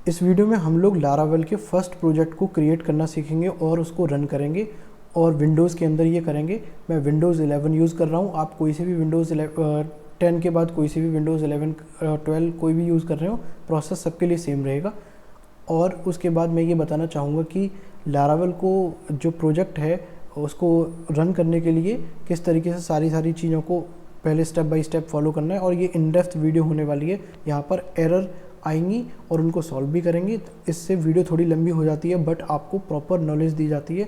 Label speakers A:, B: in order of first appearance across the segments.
A: इस वीडियो में हम लोग लारावेल के फर्स्ट प्रोजेक्ट को क्रिएट करना सीखेंगे और उसको रन करेंगे और विंडोज़ के अंदर ये करेंगे। मैं विंडोज़ 11 यूज़ कर रहा हूँ, आप कोई से भी विंडोज़ 10 के बाद कोई से भी विंडोज़ 11 12 कोई भी यूज़ कर रहे हो, प्रोसेस सबके लिए सेम रहेगा। और उसके बाद मैं ये बताना चाहूँगा कि लारावेल को जो प्रोजेक्ट है उसको रन करने के लिए किस तरीके से सारी चीज़ों को पहले स्टेप बाय स्टेप फॉलो करना है। और ये इन डेप्थ वीडियो होने वाली है, यहाँ पर एरर आएंगी और उनको सॉल्व भी करेंगे। इससे वीडियो थोड़ी लंबी हो जाती है बट आपको प्रॉपर नॉलेज दी जाती है।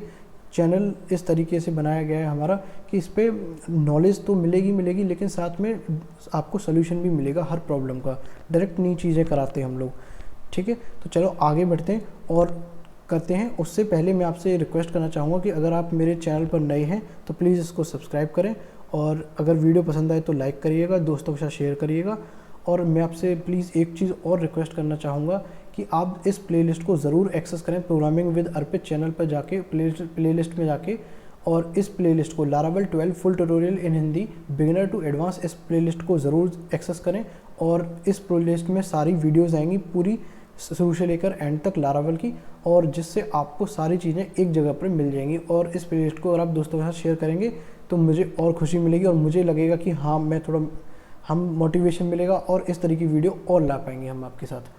A: चैनल इस तरीके से बनाया गया है हमारा कि इस पर नॉलेज तो मिलेगी लेकिन साथ में आपको सोल्यूशन भी मिलेगा हर प्रॉब्लम का। डायरेक्ट नई चीज़ें कराते हैं हम लोग, ठीक है। तो चलो आगे बढ़ते हैं और करते हैं। उससे पहले मैं आपसे रिक्वेस्ट करना चाहूँगा कि अगर आप मेरे चैनल पर नए हैं तो प्लीज़ इसको सब्सक्राइब करें और अगर वीडियो पसंद आए तो लाइक करिएगा, दोस्तों के साथ शेयर करिएगा। और मैं आपसे प्लीज़ एक चीज़ और रिक्वेस्ट करना चाहूँगा कि आप इस प्लेलिस्ट को ज़रूर एक्सेस करें प्रोग्रामिंग विद अर्पित चैनल पर जाके प्लेलिस्ट में जाके, और इस प्लेलिस्ट को Laravel 12 full tutorial in Hindi beginner to advance, इस प्लेलिस्ट को ज़रूर एक्सेस करें। और इस प्लेलिस्ट में सारी वीडियोज़ आएंगी पूरी शुरू से लेकर एंड तक लारावेल की, और जिससे आपको सारी चीज़ें एक जगह पर मिल जाएंगी। और इस प्लेलिस्ट को अगर आप दोस्तों के साथ शेयर करेंगे तो मुझे और खुशी मिलेगी और मुझे लगेगा कि हाँ मैं थोड़ा हम मोटिवेशन मिलेगा और इस तरह की वीडियो और ला पाएंगे हम आपके साथ।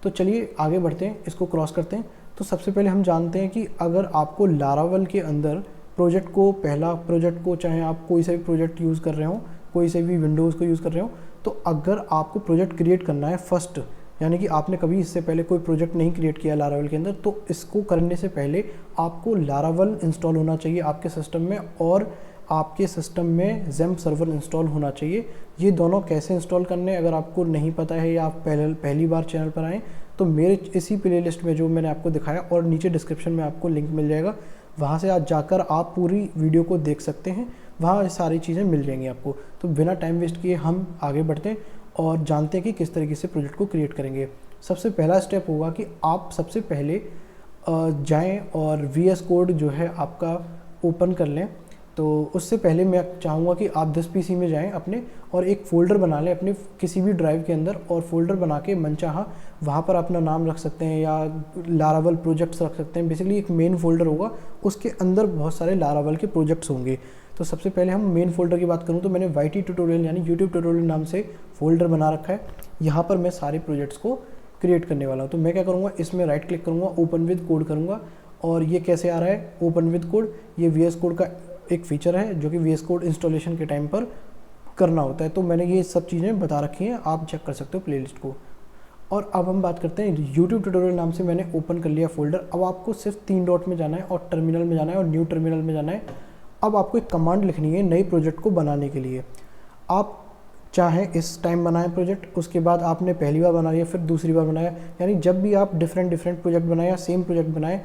A: तो चलिए आगे बढ़ते हैं, इसको क्रॉस करते हैं। तो सबसे पहले हम जानते हैं कि अगर आपको लारावेल के अंदर प्रोजेक्ट को, पहला प्रोजेक्ट को, चाहे आप कोई सा भी प्रोजेक्ट यूज़ कर रहे हो, कोई से भी विंडोज़ को यूज़ कर रहे हो, तो अगर आपको प्रोजेक्ट क्रिएट करना है फर्स्ट, यानी कि आपने कभी इससे पहले कोई प्रोजेक्ट नहीं क्रिएट किया लारावेल के अंदर, तो इसको करने से पहले आपको लारावेल इंस्टॉल होना चाहिए आपके सिस्टम में, और आपके सिस्टम में ज़ैम्प सर्वर इंस्टॉल होना चाहिए। ये दोनों कैसे इंस्टॉल करने, अगर आपको नहीं पता है या आप पहली बार चैनल पर आएँ तो मेरे इसी प्लेलिस्ट में जो मैंने आपको दिखाया और नीचे डिस्क्रिप्शन में आपको लिंक मिल जाएगा, वहाँ से आज जाकर आप पूरी वीडियो को देख सकते हैं, वहाँ सारी चीज़ें मिल जाएंगी आपको। तो बिना टाइम वेस्ट किए हम आगे बढ़ते हैं और जानते हैं कि किस तरीके से प्रोजेक्ट को क्रिएट करेंगे। सबसे पहला स्टेप होगा कि आप सबसे पहले जाएं और VS कोड जो है आपका ओपन कर लें। तो उससे पहले मैं चाहूँगा कि आप 10 PC में जाएं अपने और एक फ़ोल्डर बना लें अपने किसी भी ड्राइव के अंदर, और फोल्डर बना के मनचाहा वहाँ पर अपना नाम रख सकते हैं या लारावेल प्रोजेक्ट्स रख सकते हैं। बेसिकली एक मेन फोल्डर होगा, उसके अंदर बहुत सारे लारावेल के प्रोजेक्ट्स होंगे। तो सबसे पहले हम मेन फोल्डर की बात करूँ तो मैंने YT ट्यूटोरियल यानी यूट्यूब ट्यूटोरियल नाम से फ़ोल्डर बना रखा है। यहाँ पर मैं सारे प्रोजेक्ट्स को क्रिएट करने वाला हूँ। तो मैं क्या करूँगा, इसमें राइट क्लिक करूँगा, ओपन विद कोड करूँगा। और ये कैसे आ रहा है ओपन विद कोड, ये VS कोड का एक फ़ीचर है जो कि VS कोड इंस्टॉलेशन के टाइम पर करना होता है। तो मैंने ये सब चीज़ें बता रखी हैं, आप चेक कर सकते हो प्लेलिस्ट को। और अब हम बात करते हैं यूट्यूब ट्यूटोरियल नाम से मैंने ओपन कर लिया फोल्डर। अब आपको सिर्फ 3 डॉट में जाना है और टर्मिनल में जाना है और न्यू टर्मिनल में जाना है। अब आपको एक कमांड लिखनी है नई प्रोजेक्ट को बनाने के लिए। आप चाहें इस टाइम बनाएं प्रोजेक्ट, उसके बाद आपने पहली बार बनाया फिर दूसरी बार बनाया, यानी जब भी आप डिफरेंट प्रोजेक्ट बनाएं या सेम प्रोजेक्ट बनाएं,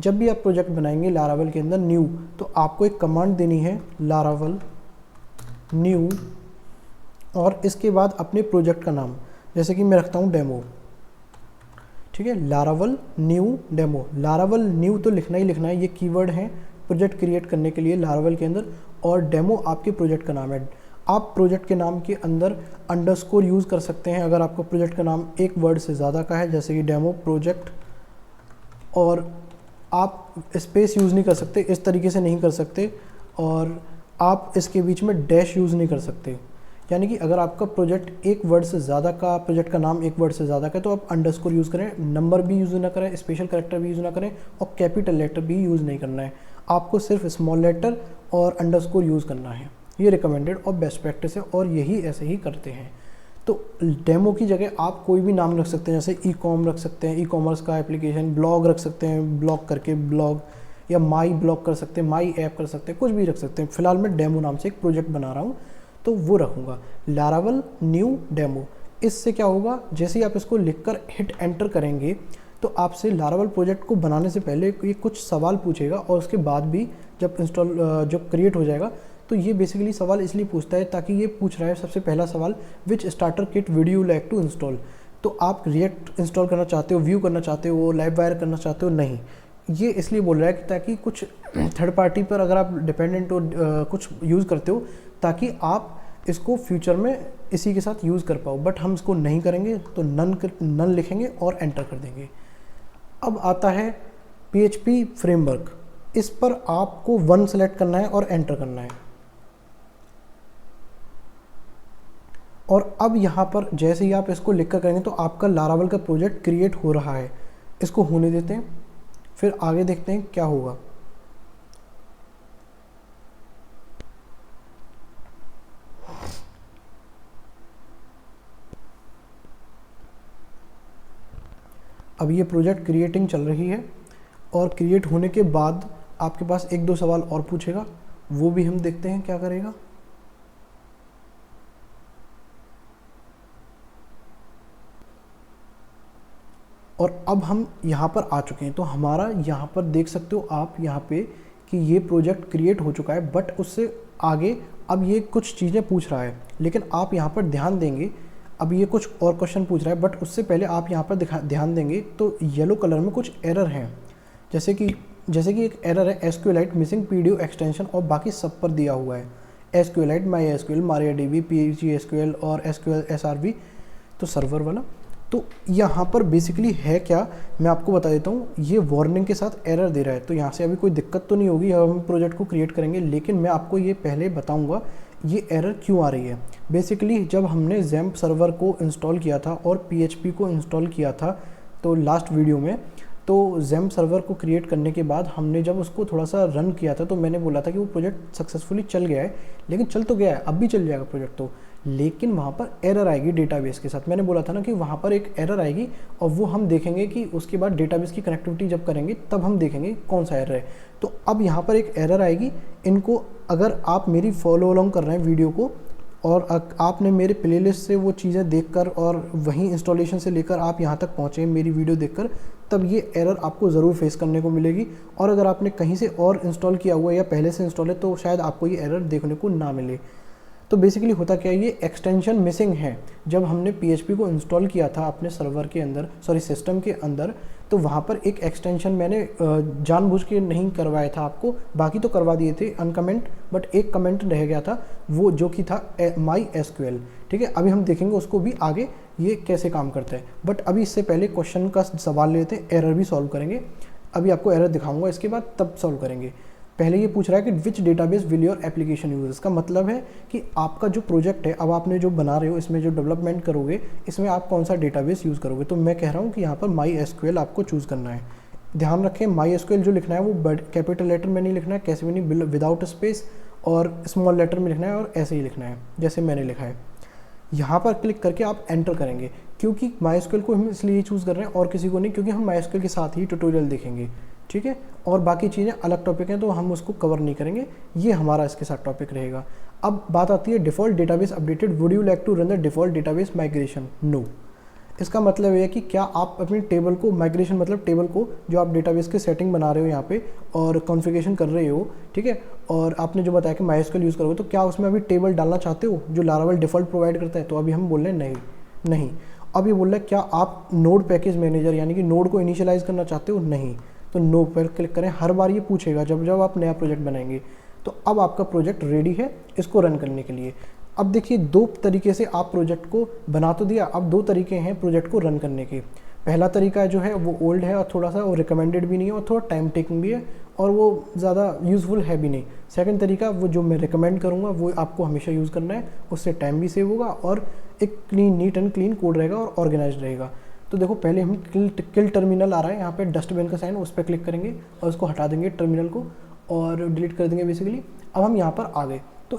A: जब भी आप प्रोजेक्ट बनाएंगे लारावेल के अंदर न्यू, तो आपको एक कमांड देनी है लारावेल न्यू, और इसके बाद अपने प्रोजेक्ट का नाम, जैसे कि मैं रखता हूँ डेमो, ठीक है, Laravel new demo. Laravel new तो लिखना ही लिखना है, ये कीवर्ड है प्रोजेक्ट क्रिएट करने के लिए लारावेल के अंदर, और डेमो आपके प्रोजेक्ट का नाम है। आप प्रोजेक्ट के नाम के अंदर अंडरस्कोर यूज़ कर सकते हैं अगर आपका प्रोजेक्ट का नाम एक वर्ड से ज़्यादा का है, जैसे कि डेमो प्रोजेक्ट, और आप स्पेस यूज़ नहीं कर सकते, इस तरीके से नहीं कर सकते, और आप इसके बीच में डैश यूज़ नहीं कर सकते। यानी कि अगर आपका प्रोजेक्ट एक वर्ड से ज़्यादा का, प्रोजेक्ट का नाम एक वर्ड से ज़्यादा का है, तो आप अंडरस्कोर यूज़ करें, नंबर भी यूज़ ना करें, स्पेशल कैरेक्टर भी यूज़ ना करें, और कैपिटल लेटर भी यूज़ नहीं करना है। आपको सिर्फ स्मॉल लेटर और अंडरस्कोर यूज़ करना है। ये रिकमेंडेड और बेस्ट प्रैक्टिस है और यही ऐसे ही करते हैं। तो डेमो की जगह आप कोई भी नाम रख सकते हैं, जैसे ई-कॉम रख सकते हैं, ई-कॉमर्स का एप्लीकेशन, ब्लॉग रख सकते हैं, ब्लॉग करके ब्लॉग, या माई ब्लॉग कर सकते हैं, माई ऐप कर सकते हैं, कुछ भी रख सकते हैं। फिलहाल मैं डेमो नाम से एक प्रोजेक्ट बना रहा हूँ तो वो रखूँगा लारावेल न्यू डेमो। इससे क्या होगा, जैसे ही आप इसको लिखकर हिट एंटर करेंगे तो आपसे लारावेल प्रोजेक्ट को बनाने से पहले ये कुछ सवाल पूछेगा, और उसके बाद भी जब क्रिएट हो जाएगा तो ये बेसिकली सवाल इसलिए पूछता है ताकि ये पूछ रहा है सबसे पहला सवाल, which starter kit would you like to install. तो आप रिएक्ट इंस्टॉल करना चाहते हो, व्यू करना चाहते हो, लाइव वायर करना चाहते हो, नहीं, ये इसलिए बोल रहा है कि ताकि कुछ थर्ड पार्टी पर अगर आप डिपेंडेंट हो, कुछ यूज़ करते हो, ताकि आप इसको फ्यूचर में इसी के साथ यूज़ कर पाओ, बट हम इसको नहीं करेंगे तो नन लिखेंगे और एंटर कर देंगे। अब आता है PHP फ्रेमवर्क, इस पर आपको 1 सेलेक्ट करना है और एंटर करना है। और अब यहाँ पर जैसे ही आप इसको लिख कर करेंगे तो आपका लारावल का प्रोजेक्ट क्रिएट हो रहा है। इसको होने देते हैं, फिर आगे देखते हैं क्या होगा। अब ये प्रोजेक्ट क्रिएटिंग चल रही है और क्रिएट होने के बाद आपके पास 1-2 सवाल और पूछेगा, वो भी हम देखते हैं क्या करेगा। और अब हम यहाँ पर आ चुके हैं, तो हमारा यहाँ पर देख सकते हो आप यहाँ पे कि ये प्रोजेक्ट क्रिएट हो चुका है, बट उससे आगे अब ये कुछ चीज़ें पूछ रहा है। लेकिन आप यहाँ पर ध्यान देंगे, अब ये कुछ और क्वेश्चन पूछ रहा है, बट उससे पहले आप यहाँ पर ध्यान देंगे तो येलो कलर में कुछ एरर हैं। जैसे कि एक एरर है SQLite मिसिंग PDO एक्सटेंशन, और बाकी सब पर दिया हुआ है SQLite, MySQL, MariaDB, PGSQL और SQL SRV, तो सर्वर वाला। तो यहाँ पर बेसिकली है क्या, मैं आपको बता देता हूँ। ये वार्निंग के साथ एरर दे रहा है, तो यहाँ से अभी कोई दिक्कत तो नहीं होगी, अब हम प्रोजेक्ट को क्रिएट करेंगे। लेकिन मैं आपको ये पहले बताऊँगा ये एरर क्यों आ रही है। बेसिकली जब हमने XAMPP सर्वर को इंस्टॉल किया था और PHP को इंस्टॉल किया था, तो लास्ट वीडियो में, तो XAMPP सर्वर को क्रिएट करने के बाद हमने जब उसको थोड़ा सा रन किया था, तो मैंने बोला था कि वो प्रोजेक्ट सक्सेसफुली चल गया है। लेकिन चल तो गया है, अब भी चल जाएगा प्रोजेक्ट तो, लेकिन वहाँ पर एरर आएगी डेटाबेस के साथ। मैंने बोला था ना कि वहाँ पर एक एरर आएगी, और वो हम देखेंगे कि उसके बाद डेटाबेस की कनेक्टिविटी जब करेंगे तब हम देखेंगे कौन सा एरर है। तो अब यहाँ पर एक एरर आएगी। इनको अगर आप मेरी फॉलो अलोंग कर रहे हैं वीडियो को, और आपने मेरे प्लेलिस्ट से वो चीज़ें देखकर और वहीं इंस्टॉलेशन से लेकर आप यहाँ तक पहुँचे मेरी वीडियो देखकर, तब ये एरर आपको ज़रूर फेस करने को मिलेगी। और अगर आपने कहीं से और इंस्टॉल किया हुआ है या पहले से इंस्टॉल है, तो शायद आपको ये एरर देखने को ना मिले। तो बेसिकली होता क्या है, ये एक्सटेंशन मिसिंग है। जब हमने PHP को इंस्टॉल किया था अपने सर्वर के अंदर, सिस्टम के अंदर, तो वहाँ पर एक एक्सटेंशन मैंने जानबूझ के नहीं करवाया था आपको, बाकी तो करवा दिए थे अनकमेंट, बट एक कमेंट रह गया था, वो जो कि था MySQL। ठीक है, अभी हम देखेंगे उसको भी आगे ये कैसे काम करता है। बट अभी इससे पहले क्वेश्चन का सवाल लेते हैं, एरर भी सॉल्व करेंगे। अभी आपको एरर दिखाऊंगा, इसके बाद तब सॉल्व करेंगे। पहले ये पूछ रहा है कि which database will your application use. इसका मतलब है कि आपका जो प्रोजेक्ट है, अब आपने जो बना रहे हो, इसमें जो डेवलपमेंट करोगे, इसमें आप कौन सा डेटाबेस यूज़ करोगे। तो मैं कह रहा हूँ कि यहाँ पर MySQL आपको चूज़ करना है। ध्यान रखें, MySQL जो लिखना है वो कैपिटल लेटर में नहीं लिखना है, कैसे भी नहीं, विदाउट स्पेस, और स्मॉल लेटर में लिखना है, और ऐसे ही लिखना है जैसे मैंने लिखा है। यहाँ पर क्लिक करके आप एंटर करेंगे, क्योंकि MySQL को हम इसलिए चूज़ कर रहे हैं और किसी को नहीं, क्योंकि हम MySQL के साथ ही ट्यूटोरियल देखेंगे। ठीक है, और बाकी चीज़ें अलग टॉपिक हैं तो हम उसको कवर नहीं करेंगे, ये हमारा इसके साथ टॉपिक रहेगा। अब बात आती है default database updated, would you like to run the default database migration. No. इसका मतलब है कि क्या आप अपनी टेबल को माइग्रेशन, मतलब टेबल को जो आप डेटाबेस के सेटिंग बना रहे हो यहाँ पे और कॉन्फ़िगरेशन कर रहे हो, ठीक है, और आपने जो बताया कि MySQL यूज़ करोगे, तो क्या उसमें अभी टेबल डालना चाहते हो जो लारावल डिफ़ॉल्ट प्रोवाइड करता है। तो अभी हम बोल रहे हैं नहीं। अब ये बोल रहा है क्या आप नोड पैकेज मैनेजर यानी कि नोड को इनिशियलाइज़ करना चाहते हो। नहीं, तो नो पर क्लिक करें। हर बार ये पूछेगा जब आप नया प्रोजेक्ट बनाएंगे। तो अब आपका प्रोजेक्ट रेडी है इसको रन करने के लिए। अब देखिए, 2 तरीके से आप प्रोजेक्ट को बना तो दिया, अब 2 तरीके हैं प्रोजेक्ट को रन करने के। पहला तरीका जो है वो ओल्ड है और थोड़ा सा वो रिकमेंडेड भी नहीं है और थोड़ा टाइम टेकिंग भी है और वो ज़्यादा यूज़फुल है भी नहीं। सेकंड तरीका वो जो मैं रिकमेंड करूँगा वो आपको हमेशा यूज़ करना है, उससे टाइम भी सेव होगा और एक नीट एंड क्लीन कोड रहेगा और ऑर्गेनाइज रहेगा। तो देखो, पहले हम किल टर्मिनल आ रहा है यहाँ पे डस्टबिन का साइन, उस पर क्लिक करेंगे और उसको हटा देंगे टर्मिनल को और डिलीट कर देंगे बेसिकली। अब हम यहाँ पर आ गए। तो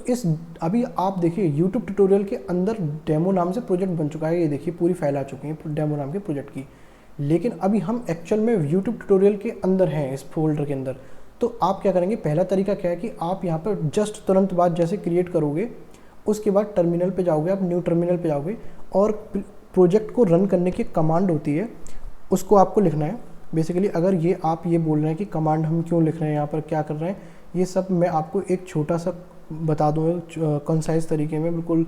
A: अभी आप देखिए यूट्यूब ट्यूटोरियल के अंदर डेमो नाम से प्रोजेक्ट बन चुका है। ये देखिए पूरी फाइल आ चुकी है डेमो नाम के प्रोजेक्ट की। लेकिन अभी हम एक्चुअल में यूट्यूब ट्यूटोरियल के अंदर हैं, इस फोल्डर के अंदर। तो आप क्या करेंगे, पहला तरीका क्या है कि आप यहाँ पर जस्ट तुरंत बाद जैसे क्रिएट करोगे उसके बाद टर्मिनल पे जाओगे, आप न्यू टर्मिनल पे जाओगे और प्रोजेक्ट को रन करने की कमांड होती है उसको आपको लिखना है। बेसिकली अगर ये आप ये बोल रहे हैं कि कमांड हम क्यों लिख रहे हैं, यहाँ पर क्या कर रहे हैं, ये सब मैं आपको एक छोटा सा बता दूँ कंसाइज तरीके में, बिल्कुल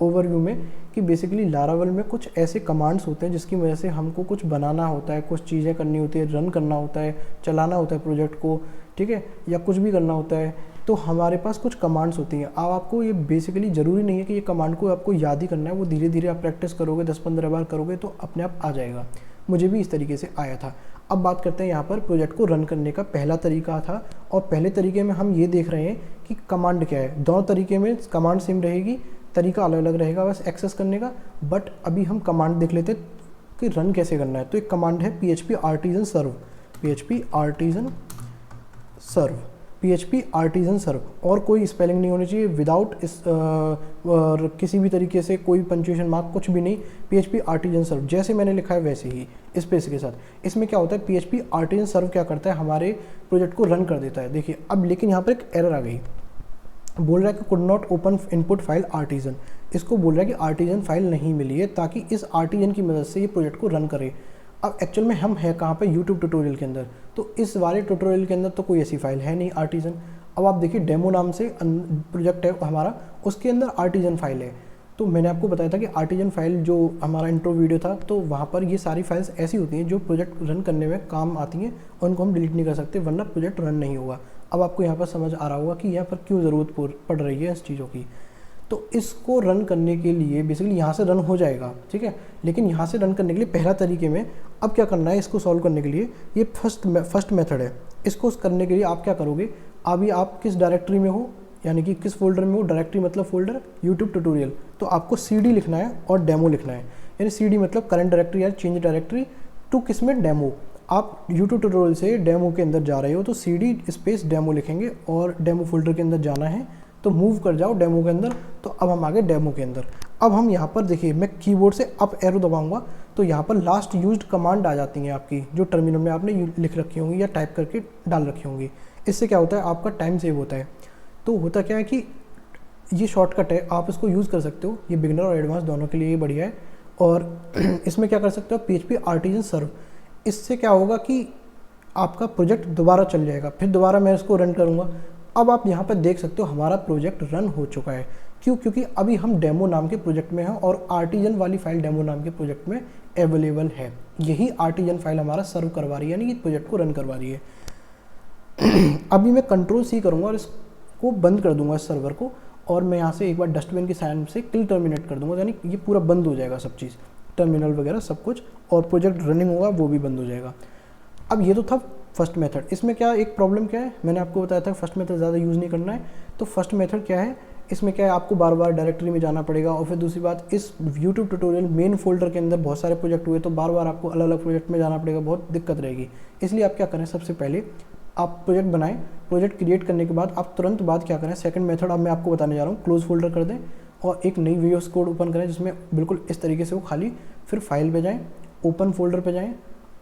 A: ओवरव्यू में, कि बेसिकली लारावल में कुछ ऐसे कमांड्स होते हैं जिसकी वजह से हमको कुछ बनाना होता है, कुछ चीज़ें करनी होती है, रन करना होता है, चलाना होता है प्रोजेक्ट को, ठीक है, या कुछ भी करना होता है। तो हमारे पास कुछ कमांड्स होती हैं। अब आपको ये बेसिकली ज़रूरी नहीं है कि ये कमांड को आपको याद ही करना है, वो धीरे धीरे आप प्रैक्टिस करोगे, 10-15 बार करोगे तो अपने आप आ जाएगा। मुझे भी इस तरीके से आया था। अब बात करते हैं यहाँ पर प्रोजेक्ट को रन करने का पहला तरीका था, और पहले तरीके में हम ये देख रहे हैं कि कमांड क्या है। दोनों तरीके में कमांड सेम रहेगी, तरीका अलग अलग रहेगा बस एक्सेस करने का। बट अभी हम कमांड देख लेते कि रन कैसे करना है। तो एक कमांड है php artisan serve, php artisan serve, php artisan serve, और कोई स्पेलिंग नहीं होनी चाहिए, विदाउट इस और किसी भी तरीके से कोई पंक्चुएशन मार्क कुछ भी नहीं। php artisan serve जैसे मैंने लिखा है वैसे ही स्पेस के साथ। इसमें क्या होता है, php artisan serve क्या करता है, हमारे प्रोजेक्ट को रन कर देता है। देखिए अब लेकिन यहाँ पर एक एरर आ गई, बोल रहा है कि could not open input file artisan. इसको बोल रहा है कि आर्टिजन फाइल नहीं मिली है ताकि इस आर्टिजन की मदद से ये प्रोजेक्ट को रन करे। अब एक्चुअल में हम है कहाँ पे, यूट्यूब ट्यूटोरियल के अंदर। तो इस वाले ट्यूटोरियल के अंदर तो कोई ऐसी फाइल है नहीं आर्टिजन। अब आप देखिए डेमो नाम से प्रोजेक्ट है हमारा, उसके अंदर आर्टिजन फाइल है। तो मैंने आपको बताया था कि आर्टिजन फाइल जो हमारा इंट्रो वीडियो था, तो वहाँ पर ये सारी फाइल्स ऐसी होती हैं जो प्रोजेक्ट रन करने में काम आती हैं, और उनको हम डिलीट नहीं कर सकते वरना प्रोजेक्ट रन नहीं होगा। अब आपको यहाँ पर समझ आ रहा होगा कि यहाँ पर क्यों ज़रूरत पड़ रही है इस चीज़ों की। तो इसको रन करने के लिए बेसिकली यहाँ से रन हो जाएगा, ठीक है, लेकिन यहाँ से रन करने के लिए पहला तरीके में अब क्या करना है, इसको सॉल्व करने के लिए ये फर्स्ट मेथड है। इसको करने के लिए आप क्या करोगे, अभी आप किस डायरेक्टरी में हो, यानी कि किस फोल्डर में हो, डायरेक्टरी मतलब फोल्डर यूट्यूब ट्यूटोरियल, तो आपको cd लिखना है और डेमो लिखना है। यानी cd मतलब करंट डायरेक्टरी या चेंज डायरेक्टरी टू किस में, डेमो। आप यूट्यूब ट्यूटोरियल से डेमो के अंदर जा रहे हो तो cd स्पेस डेमो लिखेंगे और डेमो फोल्डर के अंदर जाना है। तो मूव कर जाओ डेमो के अंदर। तो अब हम आ गए डेमो के अंदर। अब हम यहाँ पर देखिए, मैं कीबोर्ड से अप एरो दबाऊंगा तो यहाँ पर लास्ट यूज्ड कमांड आ जाती हैं आपकी, जो टर्मिनल में आपने लिख रखी होंगी या टाइप करके डाल रखी होंगी। इससे क्या होता है, आपका टाइम सेव होता है। तो होता क्या है कि ये शॉर्टकट है, आप इसको यूज़ कर सकते हो, ये बिगिनर और एडवांस दोनों के लिए ये बढ़िया है। और इसमें क्या कर सकते हो, php artisan serve। इससे क्या होगा कि आपका प्रोजेक्ट दोबारा चल जाएगा, फिर दोबारा मैं इसको रन करूँगा। अब आप यहाँ पर देख सकते हो हमारा प्रोजेक्ट रन हो चुका है। क्यों, क्योंकि अभी हम डेमो नाम के प्रोजेक्ट में हैं और आर्टिजन वाली फाइल डेमो नाम के प्रोजेक्ट में अवेलेबल है। यही आर्टिजन फाइल हमारा सर्व करवा रही है, यानी कि प्रोजेक्ट को रन करवा रही है। अभी मैं Ctrl+C करूँगा और इसको बंद कर दूंगा इस सर्वर को, और मैं यहाँ से एक बार डस्टबिन की साइन से किल टर्मिनेट कर दूंगा, यानी ये पूरा बंद हो जाएगा सब चीज़, टर्मिनल वगैरह सब कुछ, और प्रोजेक्ट रनिंग होगा वो भी बंद हो जाएगा। अब ये तो था फर्स्ट मेथड। इसमें क्या एक प्रॉब्लम क्या है, मैंने आपको बताया था फर्स्ट मेथड ज़्यादा यूज़ नहीं करना है। तो फर्स्ट मेथड क्या है, इसमें क्या है, आपको बार बार डायरेक्टरी में जाना पड़ेगा, और फिर दूसरी बात, इस यूट्यूब ट्यूटोरियल मेन फोल्डर के अंदर बहुत सारे प्रोजेक्ट हुए तो बार बार आपको अलग अलग प्रोजेक्ट में जाना पड़ेगा, बहुत दिक्कत रहेगी। इसलिए आप क्या करें, सबसे पहले आप प्रोजेक्ट बनाएं, प्रोजेक्ट क्रिएट करने के बाद आप तुरंत बाद क्या करें, सेकंड मेथड अब मैं आपको बताने जा रहा हूँ, क्लोज फोल्डर कर दें और एक नई वीएस कोड ओपन करें जिसमें बिल्कुल इस तरीके से हो खाली। फिर फाइल पे जाएं, ओपन फोल्डर पे जाएं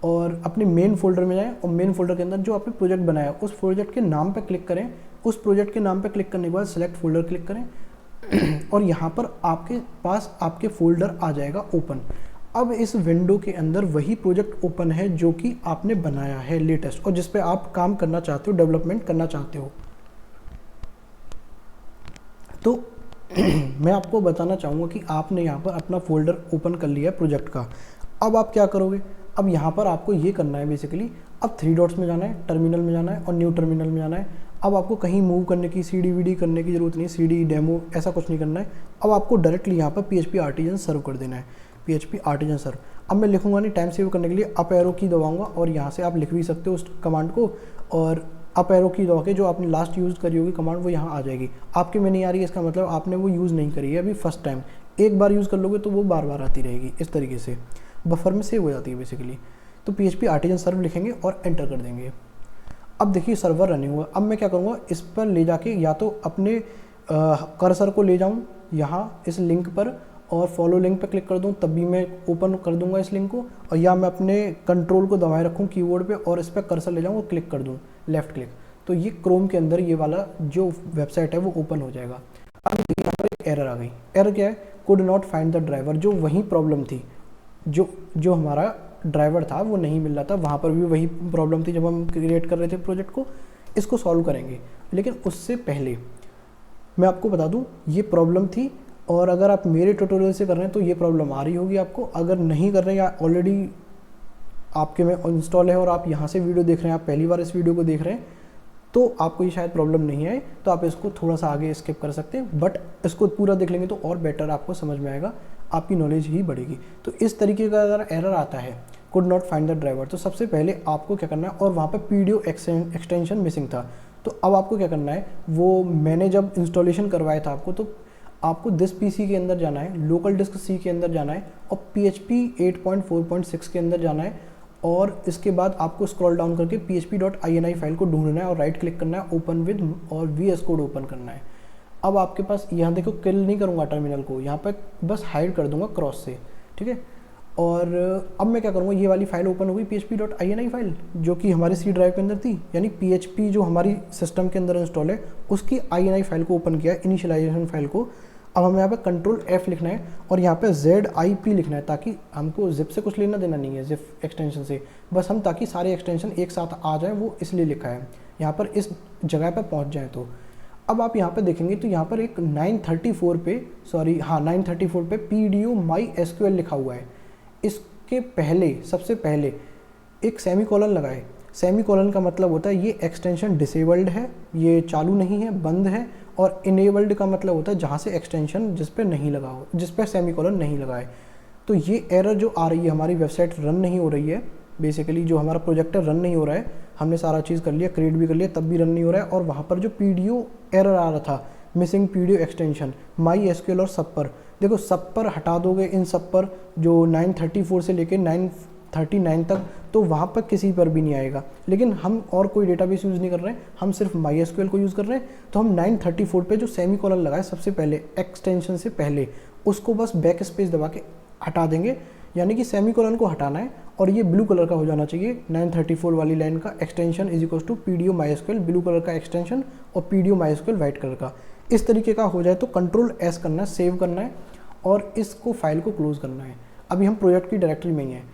A: और अपने मेन फोल्डर में जाएं, और मेन फोल्डर के अंदर जो आपने प्रोजेक्ट बनाया उस प्रोजेक्ट के नाम पर क्लिक करें। उस प्रोजेक्ट के नाम पर क्लिक करने के बाद सेलेक्ट फोल्डर क्लिक करें और यहाँ पर आपके पास आपके फोल्डर आ जाएगा ओपन। अब इस विंडो के अंदर वही प्रोजेक्ट ओपन है जो कि आपने बनाया है लेटेस्ट, और जिस पे आप काम करना चाहते हो, डेवलपमेंट करना चाहते हो। तो मैं आपको बताना चाहूँगा कि आपने यहाँ पर अपना फोल्डर ओपन कर लिया है प्रोजेक्ट का। अब आप क्या करोगे, अब यहाँ पर आपको ये करना है बेसिकली, अब 3 डॉट्स में जाना है, टर्मिनल में जाना है और न्यू टर्मिनल में जाना है। अब आपको कहीं मूव करने की, cd करने की ज़रूरत नहीं, cd डेमो ऐसा कुछ नहीं करना है। अब आपको डायरेक्टली यहाँ पर php artisan सर्व कर देना है, php artisan सर्व। अब मैं लिखूंगा नहीं, टाइम सेव करने के लिए अप एरो की दबाऊंगा और यहाँ से आप लिख भी सकते हो उस कमांड को, और अप एरो की दबा के जो आपने लास्ट यूज़ करी होगी कमांड वो यहाँ आ जाएगी। आपके में नहीं आ रही है, इसका मतलब आपने वो यूज़ नहीं करी है अभी फर्स्ट टाइम। एक बार यूज़ कर लोगे तो वो बार बार आती रहेगी, इस तरीके से बफर में सेव हो जाती है बेसिकली। तो php artisan सर्व लिखेंगे और एंटर कर देंगे। अब देखिए सर्वर रनिंग हुआ। अब मैं क्या करूँगा, इस पर ले जाके या तो अपने कर्सर को ले जाऊँ यहाँ इस लिंक पर और फॉलो लिंक पर क्लिक कर दूँ, तब भी मैं ओपन कर दूंगा इस लिंक को, और या मैं अपने कंट्रोल को दबाए रखूँ कीबोर्ड पे और इस पर कर्सर ले जाऊँ और क्लिक कर दूँ लेफ्ट क्लिक, तो ये क्रोम के अंदर ये वाला जो वेबसाइट है वो ओपन हो जाएगा। अब देखिए यहाँ पर एक एरर आ गई। एरर क्या है, could not find the driver. जो वही प्रॉब्लम थी, जो हमारा ड्राइवर था वो नहीं मिल रहा था, वहाँ पर भी वही प्रॉब्लम थी जब हम क्रिएट कर रहे थे प्रोजेक्ट को। इसको सॉल्व करेंगे, लेकिन उससे पहले मैं आपको बता दूँ ये प्रॉब्लम थी, और अगर आप मेरे ट्यूटोरियल से कर रहे हैं तो ये प्रॉब्लम आ रही होगी आपको। अगर नहीं कर रहे हैं या ऑलरेडी आपके में इंस्टॉल है और आप यहाँ से वीडियो देख रहे हैं, आप पहली बार इस वीडियो को देख रहे हैं, तो आपको ये शायद प्रॉब्लम नहीं आए, तो आप इसको थोड़ा सा आगे स्किप कर सकते हैं, बट इसको पूरा देख लेंगे तो और बेटर आपको समझ में आएगा, आपकी नॉलेज ही बढ़ेगी। तो इस तरीके का अगर एरर आता है could not find the driver, तो सबसे पहले आपको क्या करना है, और वहाँ पे पीडीओ एक्सटेंशन मिसिंग था, तो अब आपको क्या करना है, वो मैंने जब इंस्टॉलेशन करवाया था आपको, तो आपको दिस पीसी के अंदर जाना है, लोकल डिस्क सी के अंदर जाना है, और PHP 8.4.6 के अंदर जाना है, और इसके बाद आपको स्क्रॉल डाउन करके php.ini फाइल को ढूंढना है और राइट क्लिक करना है, ओपन विद और VS कोड ओपन करना है। अब आपके पास यहाँ देखो, किल नहीं करूँगा टर्मिनल को, यहाँ पर बस हाइड कर दूंगा क्रॉस से, ठीक है। और अब मैं क्या करूँगा, ये वाली फाइल ओपन हो गई php.ini फाइल, जो कि हमारे सी ड्राइव के अंदर थी, यानी PHP जो हमारी सिस्टम के अंदर इंस्टॉल है उसकी ini फाइल को ओपन किया, इनिशियलाइजेशन फाइल को। अब हमें यहाँ पे कंट्रोल F लिखना है और यहाँ पे ZIP लिखना है, ताकि हमको जिप से कुछ लेना देना नहीं है, जिप एक्सटेंशन से, बस हम ताकि सारे एक्सटेंशन एक साथ आ जाए, वो इसलिए लिखा है यहाँ पर, इस जगह पर पहुँच जाए। तो अब आप यहाँ पे देखेंगे तो यहाँ पर एक 934 पे, सॉरी हाँ 934 पे PDO MySQL लिखा हुआ है। इसके पहले, सबसे पहले एक सेमीकोलन लगाए। सेमीकोलन का मतलब होता है ये एक्सटेंशन डिसेबल्ड है, ये चालू नहीं है, बंद है, और इनेबल्ड का मतलब होता है जहाँ से एक्सटेंशन जिस पे नहीं लगा हो, जिस पे सेमीकोलन नहीं लगा है। तो ये एरर जो आ रही है, हमारी वेबसाइट रन नहीं हो रही है, बेसिकली जो हमारा प्रोजेक्टर रन नहीं हो रहा है, हमने सारा चीज़ कर लिया, क्रिएट भी कर लिया, तब भी रन नहीं हो रहा है। और वहाँ पर जो PDO एरर आ रहा था, मिसिंग PDO एक्सटेंशन MySQL और सब पर, देखो सब पर हटा दोगे, इन सब पर जो 934 से लेके 939 तक, तो वहाँ पर किसी पर भी नहीं आएगा। लेकिन हम और कोई डेटाबेस यूज़ नहीं कर रहे हैं, हम सिर्फ MySQL को यूज़ कर रहे हैं, तो हम 934 पे जो सेमीकोलन लगाए सबसे पहले एक्सटेंशन से पहले, उसको बस बैक स्पेस दबा के हटा देंगे, यानी कि सेमीकोलन को हटाना है, और ये ब्लू कलर का हो जाना चाहिए 934 वाली लाइन का extension is equal to PDO MySQL, blue colour का एक्सटेंशन, और PDO MySQL वाइट कलर का। इस तरीके का हो जाए तो कंट्रोल S करना है, सेव करना है, और इसको फाइल को क्लोज करना है। अभी हम प्रोजेक्ट की डायरेक्टरी में ही हैं,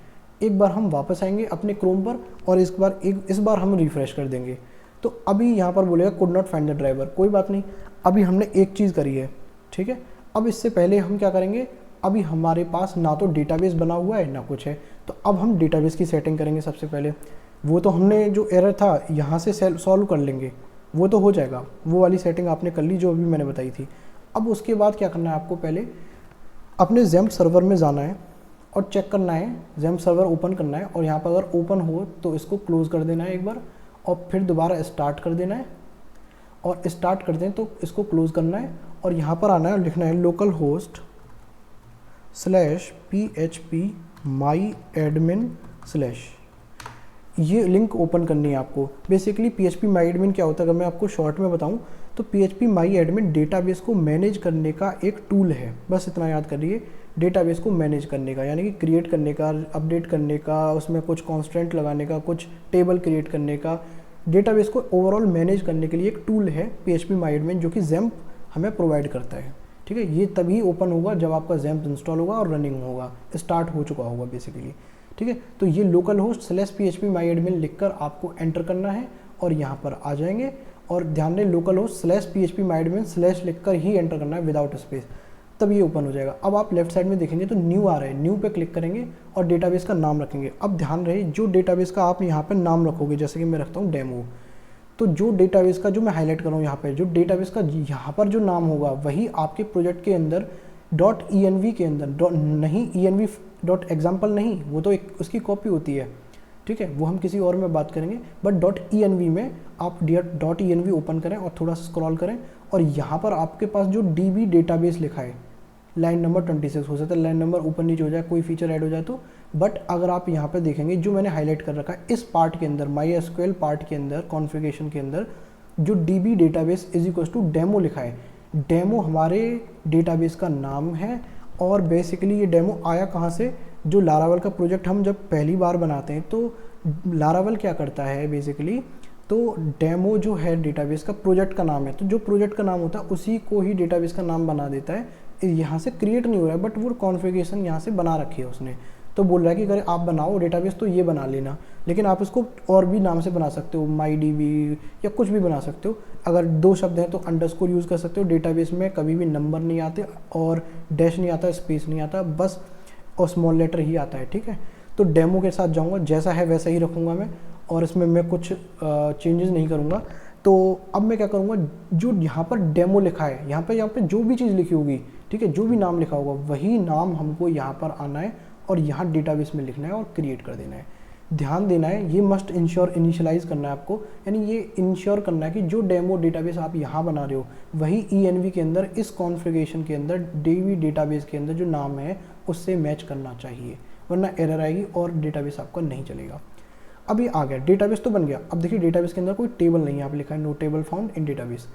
A: एक बार हम वापस आएंगे अपने क्रोम पर, और इस बार हम रिफ्रेश कर देंगे। तो अभी यहाँ पर बोलेगा could not find the driver, कोई बात नहीं, अभी हमने एक चीज़ करी है, ठीक है। अब इससे पहले हम क्या करेंगे, अभी हमारे पास ना तो डेटाबेस बना हुआ है ना कुछ है, तो अब हम डेटाबेस की सेटिंग करेंगे सबसे पहले। वो तो हमने जो एरर था यहाँ से सॉल्व कर लेंगे, वो तो हो जाएगा, वो वाली सेटिंग आपने कर ली जो अभी मैंने बताई थी। अब उसके बाद क्या करना है, आपको पहले अपने XAMPP सर्वर में जाना है और चेक करना है, XAMPP सर्वर ओपन करना है, और यहाँ पर अगर ओपन हो तो इसको क्लोज़ कर देना है एक बार, और फिर दोबारा स्टार्ट कर देना है, और स्टार्ट कर दें तो इसको क्लोज़ करना है, और यहाँ पर आना है, लिखना है लोकल होस्ट /php myadmin/, ये लिंक ओपन करनी है आपको। बेसिकली PHP myadmin क्या होता है, अगर मैं आपको शॉर्ट में बताऊं तो PHP myadmin डेटाबेस को मैनेज करने का एक टूल है, बस इतना याद करिए, डेटाबेस को मैनेज करने का, यानी कि क्रिएट करने का, अपडेट करने का, उसमें कुछ कॉन्स्टेंट लगाने का, कुछ टेबल क्रिएट करने का, डेटाबेस को ओवरऑल मैनेज करने के लिए एक टूल है PHP myadmin, जो कि XAMPP हमें प्रोवाइड करता है, ठीक है। ये तभी ओपन होगा जब आपका XAMPP इंस्टॉल होगा और रनिंग होगा, स्टार्ट हो चुका होगा बेसिकली, ठीक है। तो ये लोकल होस्ट /php myadmin लिखकर आपको एंटर करना है, और यहाँ पर आ जाएंगे, और ध्यान दें लोकल होस्ट /php myadmin/ लिखकर ही एंटर करना है विदाउट स्पेस, तब ये ओपन हो जाएगा। अब आप लेफ्ट साइड में देखेंगे तो न्यू आ रहा है, न्यू पे क्लिक करेंगे और डेटाबेस का नाम रखेंगे। अब ध्यान रहे, जो डेटाबेस का आप यहाँ पर नाम रखोगे, जैसे कि मैं रखता हूँ डेमो, तो जो डेटाबेस का, जो मैं हाईलाइट कर रहा हूँ यहाँ पे, जो डेटाबेस का यहाँ पर जो नाम होगा वही आपके प्रोजेक्ट के अंदर .env के अंदर, नहीं env.example नहीं, वो तो एक उसकी कॉपी होती है, ठीक है, वो हम किसी और में बात करेंगे, बट .env में आप .env ओपन करें और थोड़ा स्क्रॉल करें, और यहाँ पर आपके पास जो DB डेटाबेस लिखा है, लाइन नंबर 26, हो सकता है लाइन नंबर ऊपर नीचे हो जाए, कोई फीचर ऐड हो जाए तो, बट अगर आप यहाँ पे देखेंगे जो मैंने हाईलाइट कर रखा है, इस पार्ट के अंदर, MySQL पार्ट के अंदर, कॉन्फ़िगरेशन के अंदर जो DB database is equal to demo लिखा है, डेमो हमारे डेटाबेस का नाम है। और बेसिकली ये डेमो आया कहाँ से, जो लारावेल का प्रोजेक्ट हम जब पहली बार बनाते हैं तो लारावेल क्या करता है बेसिकली, तो डेमो जो है डेटाबेस का प्रोजेक्ट का नाम है, तो जो प्रोजेक्ट का नाम होता है उसी को ही डेटाबेस का नाम बना देता है। यहाँ से क्रिएट नहीं हो रहा है, बट वो कॉन्फ़िगरेशन यहाँ से बना रखी है उसने, तो बोल रहा है कि अगर आप बनाओ डेटाबेस तो ये बना लेना, लेकिन आप इसको और भी नाम से बना सकते हो, MyDB या कुछ भी बना सकते हो। अगर 2 शब्द हैं तो अंडरस्कोर यूज़ कर सकते हो, डेटाबेस में कभी भी नंबर नहीं आते और डैश नहीं आता, स्पेस नहीं आता, बस और स्मॉल लेटर ही आता है, ठीक है। तो डेमो के साथ जाऊँगा, जैसा है वैसा ही रखूँगा मैं, और इसमें मैं कुछ चेंजेस नहीं करूँगा। तो अब मैं क्या करूँगा, जो यहाँ पर डेमो लिखा है, यहाँ पे जो भी चीज़ लिखी होगी, ठीक है, जो भी नाम लिखा होगा वही नाम हमको यहाँ पर आना है और यहाँ डेटाबेस में लिखना है और क्रिएट कर देना है। ध्यान देना है, ये मस्ट इंश्योर इनिशियलाइज करना है आपको, यानी ये इंश्योर करना है कि जो डेमो डेटाबेस आप यहाँ बना रहे हो वही ENV के अंदर, इस कॉन्फ़िगरेशन के अंदर, DB डेटाबेस के अंदर जो नाम है उससे मैच करना चाहिए, वरना एरर आएगी और डेटाबेस आपका नहीं चलेगा। अब ये आ गया, डेटाबेस तो बन गया। अब देखिए डेटाबेस के अंदर कोई टेबल नहीं है, आप लिखा है no table found in database.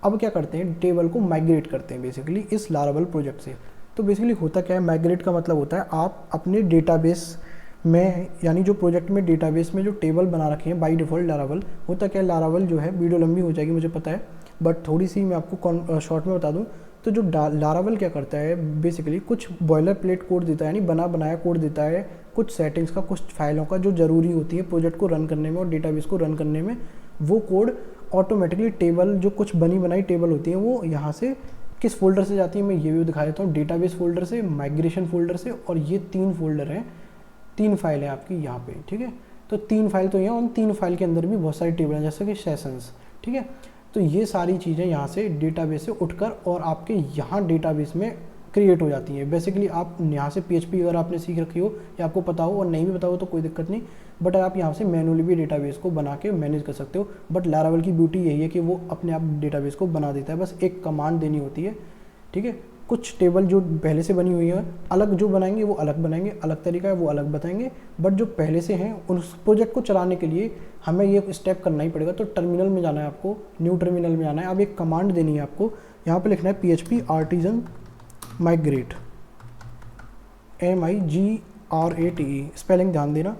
A: अब क्या करते हैं, टेबल को माइग्रेट करते हैं बेसिकली इस लारावेल प्रोजेक्ट से। तो बेसिकली होता क्या है, माइग्रेट का मतलब होता है आप अपने डेटाबेस में, यानी जो प्रोजेक्ट में डेटाबेस में जो टेबल बना रखे हैं बाय डिफ़ॉल्ट लारावेल, होता क्या है, लारावेल जो है, वीडियो लंबी हो जाएगी मुझे पता है, बट थोड़ी सी मैं आपको शॉर्ट में बता दूं। तो जो लारावेल क्या करता है, बेसिकली कुछ बॉयलर प्लेट कोड देता है, यानी बना बनाया कोड देता है, कुछ सेटिंग्स का, कुछ फाइलों का जो ज़रूरी होती है प्रोजेक्ट को रन करने में और डेटाबेस को रन करने में, वो कोड ऑटोमेटिकली टेबल, जो कुछ बनी बनाई टेबल होती है वो यहाँ से किस फोल्डर से जाती है मैं ये भी दिखा देता हूँ, डेटाबेस फोल्डर से, माइग्रेशन फोल्डर से, और ये 3 फोल्डर हैं, 3 फाइल हैं आपकी यहाँ पे, ठीक है। तो 3 फाइल तो यहाँ, उन 3 फाइल के अंदर भी बहुत सारी टेबल हैं, जैसे कि सेशंस, ठीक है। तो ये सारी चीज़ें यहाँ से डेटाबेस से उठकर और आपके यहाँ डेटाबेस में क्रिएट हो जाती हैं। बेसिकली आप यहाँ से PHP अगर आपने सीख रखी हो या आपको पता हो, और नहीं भी पता हो तो कोई दिक्कत नहीं, बट आप यहाँ से मैनुअली भी डेटाबेस को बना के मैनेज कर सकते हो। बट लारावेल की ब्यूटी यही है कि वो अपने आप डेटाबेस को बना देता है, बस एक कमांड देनी होती है, ठीक है। कुछ टेबल जो पहले से बनी हुई है, अलग जो बनाएंगे वो अलग बनाएंगे, अलग तरीका है वो अलग बताएंगे, बट जो पहले से हैं उस प्रोजेक्ट को चलाने के लिए हमें ये स्टेप करना ही पड़ेगा। तो टर्मिनल में जाना है आपको, न्यू टर्मिनल में जाना है। अब एक कमांड देनी है आपको, यहाँ पे लिखना है PHP artisan migrate, MIGRATE, spelling ध्यान देना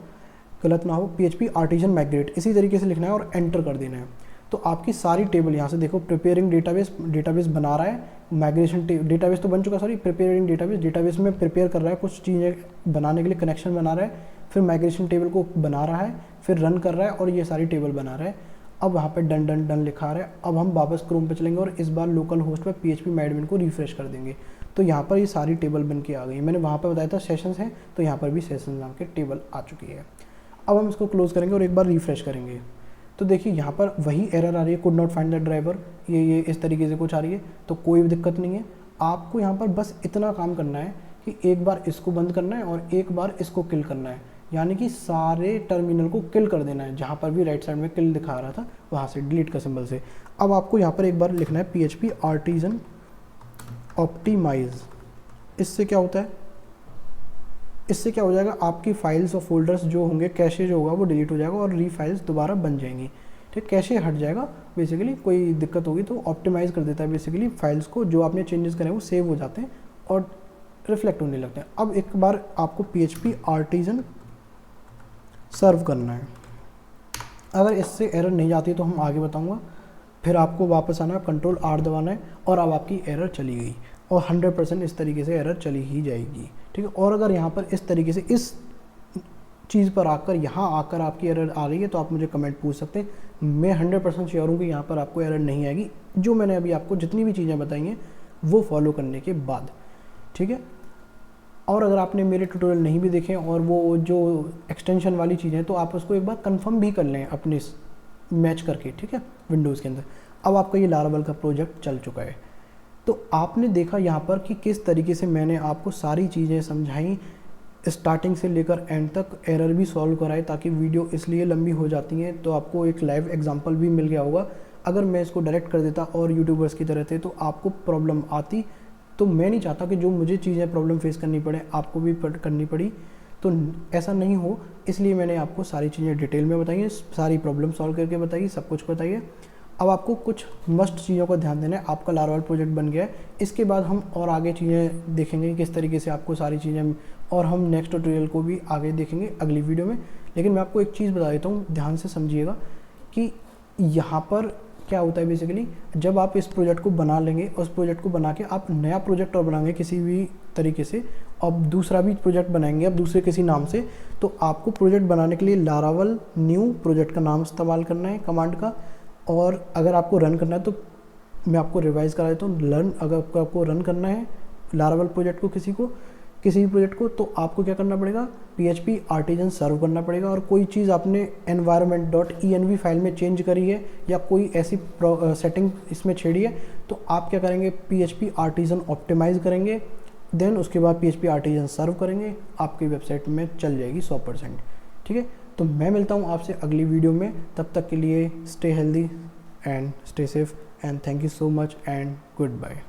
A: गलत ना हो, PHP आर्टिजन माइग्रेट, इसी तरीके से लिखना है और एंटर कर देना है। तो आपकी सारी टेबल यहाँ से देखो, प्रिपेयरिंग डेटाबेस बना रहा है, माइग्रेशन डेटाबेस तो बन चुका, सॉरी प्रिपेयरिंग डेटाबेस में प्रिपेयर कर रहा है, कुछ चीज़ें बनाने के लिए कनेक्शन बना रहा है, फिर माइग्रेशन टेबल को बना रहा है, फिर रन कर रहा है और ये सारी टेबल बना रहा है। अब वहाँ पे डन डन डन लिखा रहा है। अब हम वापस क्रोम पे चलेंगे और इस बार लोकल होस्ट पे PHP एडमिन को रिफ्रेश कर देंगे। तो यहाँ पर ये सारी टेबल बन के आ गई। मैंने वहाँ पर बताया था सेशंस हैं, तो यहाँ पर भी सेशंस नाम के टेबल आ चुकी है। अब हम इसको क्लोज करेंगे और एक बार रिफ्रेश करेंगे। तो देखिए यहाँ पर वही एरर आ रही है, could not find the driver, ये इस तरीके से कुछ आ रही है। तो कोई भी दिक्कत नहीं है, आपको यहाँ पर बस इतना काम करना है कि एक बार इसको बंद करना है और एक बार इसको किल करना है, यानी कि सारे टर्मिनल को किल कर देना है। जहाँ पर भी राइट साइड में किल दिखा रहा था वहाँ से डिलीट का सिंबल से। अब आपको यहाँ पर एक बार लिखना है PHP आर्टिजन ऑप्टिमाइज। इससे क्या होता है, इससे क्या हो जाएगा, आपकी फाइल्स और फोल्डर्स जो होंगे, कैशे जो होगा वो डिलीट हो जाएगा और रीफाइल्स दोबारा बन जाएंगी, ठीक। कैशे हट जाएगा, बेसिकली कोई दिक्कत होगी तो ऑप्टिमाइज़ कर देता है बेसिकली फाइल्स को, जो आपने चेंजेस करे वो सेव हो जाते हैं और रिफ्लेक्ट होने लगते हैं। अब एक बार आपको PHP आर्टिजन सर्व करना है। अगर इससे एरर नहीं जाती तो हम आगे बताऊँगा। फिर आपको वापस आना है, Ctrl+R दबाना है और अब आपकी एरर चली गई और 100% इस तरीके से एरर चली ही जाएगी, ठीक है। और अगर यहाँ पर इस तरीके से इस चीज़ पर आकर यहाँ आकर आपकी एरर आ रही है तो आप मुझे कमेंट पूछ सकते हैं। मैं 100% श्योर हूँ कि यहाँ पर आपको एरर नहीं आएगी, जो मैंने अभी आपको जितनी भी चीज़ें बताई हैं वो फॉलो करने के बाद, ठीक है। और अगर आपने मेरे ट्यूटोरियल नहीं भी देखे और वो जो एक्सटेंशन वाली चीज़ें हैं तो आप उसको एक बार कंफर्म भी कर लें अपने मैच करके, ठीक है, विंडोज़ के अंदर। अब आपका ये लारावेल का प्रोजेक्ट चल चुका है। तो आपने देखा यहाँ पर कि किस तरीके से मैंने आपको सारी चीज़ें समझाई, स्टार्टिंग से लेकर एंड तक, एरर भी सॉल्व कराए, ताकि वीडियो इसलिए लंबी हो जाती हैं तो आपको एक लाइव एग्जांपल भी मिल गया होगा। अगर मैं इसको डायरेक्ट कर देता और यूट्यूबर्स की तरह थे तो आपको प्रॉब्लम आती। तो मैं नहीं चाहता कि जो मुझे चीज़ें प्रॉब्लम फेस करनी पड़े आपको भी करनी पड़ी, तो ऐसा नहीं हो, इसलिए मैंने आपको सारी चीज़ें डिटेल में बताई है, सारी प्रॉब्लम सॉल्व करके बताइए, सब कुछ बताइए। अब आपको कुछ मस्ट चीज़ों का ध्यान देना है। आपका लारावेल प्रोजेक्ट बन गया है, इसके बाद हम और आगे चीज़ें देखेंगे किस तरीके से आपको सारी चीज़ें, और हम नेक्स्ट ट्यूटोरियल को भी आगे देखेंगे अगली वीडियो में। लेकिन मैं आपको एक चीज़ बता देता हूँ, ध्यान से समझिएगा कि यहाँ पर क्या होता है। बेसिकली जब आप इस प्रोजेक्ट को बना लेंगे, उस प्रोजेक्ट को बना के आप नया प्रोजेक्ट और बनाएंगे किसी भी तरीके से, अब दूसरा भी प्रोजेक्ट बनाएंगे अब दूसरे किसी नाम से, तो आपको प्रोजेक्ट बनाने के लिए लारावेल न्यू प्रोजेक्ट का नाम इस्तेमाल करना है कमांड का। और अगर आपको रन करना है तो मैं आपको रिवाइज़ करा देता हूँ। अगर आपको रन करना है लारावेल प्रोजेक्ट को किसी को, किसी भी प्रोजेक्ट को, तो आपको क्या करना पड़ेगा, PHP आर्टिजन सर्व करना पड़ेगा। और कोई चीज़ आपने environment.env फाइल में चेंज करी है या कोई ऐसी सेटिंग इसमें छेड़ी है, तो आप क्या करेंगे, PHP आर्टिजन ऑप्टिमाइज़ करेंगे, देन उसके बाद PHP आर्टिजन सर्व करेंगे, आपकी वेबसाइट में चल जाएगी 100%। ठीक है, तो मैं मिलता हूँ आपसे अगली वीडियो में, तब तक के लिए stay healthy and stay safe and thank you so much and good bye.